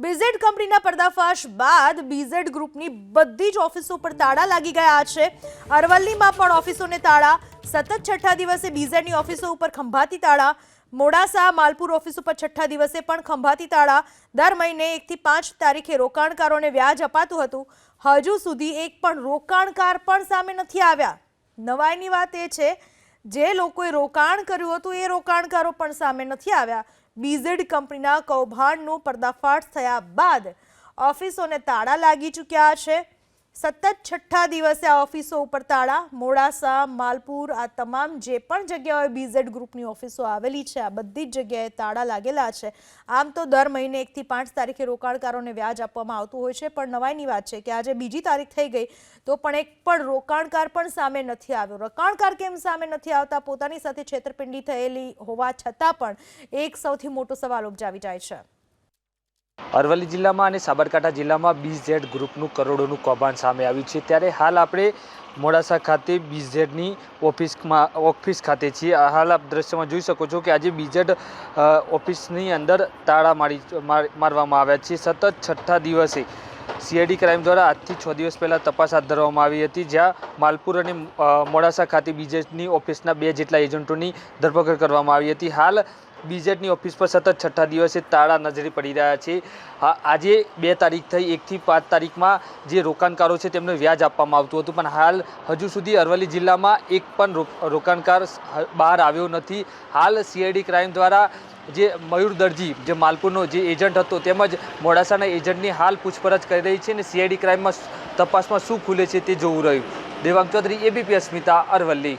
BZ કંપનીના પર્દાફાશ બાદ બીઝેડ ગ્રુપની બધી જ ઓફિસો પર તાળા લાગી ગયા છે। અરવલ્લીમાં પણ ઓફિસોને તાળા। સતત છઠ્ઠા દિવસે બીઝેડની ઓફિસો ઉપર ખંભાતી તાળા। મોડાસા માલપુર ઓફિસ ઉપર છઠ્ઠા દિવસે પણ ખંભાતી તાળા। દર મહિને 1 થી 5 તારીખે રોકાણકારોને વ્યાજ અપાતું હતું। હજુ સુધી એક પણ રોકાણકાર પણ સામે નથી આવ્યા। નવાઈની વાત એ છે જે લોકોએ રોકાણ કર્યું હતું એ રોકાણકારો પણ સામે નથી આવ્યા। બીઝેડ કંપનીના કૌભાંડનો પર્દાફાશ થયા બાદ ઓફિસોને તાળા લાગી ચૂક્યા છે। સતત છઠ્ઠા દિવસે આ ઓફિસો ઉપર તાળા। મોડાસા માલપુર આ તમામ જે પણ જગ્યાએ બીઝેડ ગ્રુપની ઓફિસો આવેલી છે આ બધી જ જગ્યાએ તાળા લાગેલા છે। આમ તો દર મહિને 1 થી 5 તારીખે રોકાણકારોને વ્યાજ આપવામાં આવતું હોય છે, પણ નવાઈની વાત છે કે આજે બીજી તારીખ થઈ ગઈ તો પણ એક પણ રોકાણકાર પણ સામે નથી આવ્યો। રોકાણકાર કેમ સામે નથી આવતા? પોતાની સાથે છેતરપિંડી થયેલી હોવા છતાં પણ એક સૌથી મોટો સવાલ ઉપજાવી જાય છે। અરવલ્લી જિલ્લામાં અને સાબરકાંઠા જિલ્લામાં બીઝેડ ગ્રુપનું કરોડોનું કૌભાંડ સામે આવ્યું છે। ત્યારે હાલ આપણે મોડાસા ખાતે બીઝેડની ઓફિસ ખાતે છીએ। હાલ આપ દ્રશ્યમાં જોઈ શકો છો કે આજે બીઝેડ ઓફિસની અંદર તાળા મારવામાં આવ્યા છે। સતત છઠ્ઠા દિવસે સીઆઈડી ક્રાઇમ દ્વારા આજથી 6 દિવસ પહેલાં તપાસ હાથ ધરવામાં આવી હતી, જ્યાં માલપુર અને મોડાસા ખાતે બીઝેડની ઓફિસના 2 જેટલા એજન્ટોની ધરપકડ કરવામાં આવી હતી। હાલ બીઝેડની ઓફિસ પર સતત છઠ્ઠા દિવસે તાળા નજરે પડી રહ્યા છે। આજે 2 તારીખ થઈ, 1 થી 5 તારીખમાં જે રોકાણકારો છે તેમને વ્યાજ આપવામાં આવતું હતું, પણ હાલ હજુ સુધી અરવલ્લી જિલ્લામાં એક પણ રોકાણકાર બહાર આવ્યો નથી। હાલ સીઆઈડી ક્રાઇમ દ્વારા જે મયુર દરજી જે માલપુરનો જે એજન્ટ હતો તેમજ મોડાસાના એજન્ટની હાલ પૂછપરછ કરી રહી છે અને સીઆઈડી ક્રાઇમમાં તપાસમાં શું ખુલે છે તે જોવું રહ્યું। દેવાંગ ચૌધરી, એબીપી અસ્મિતા, અરવલ્લી।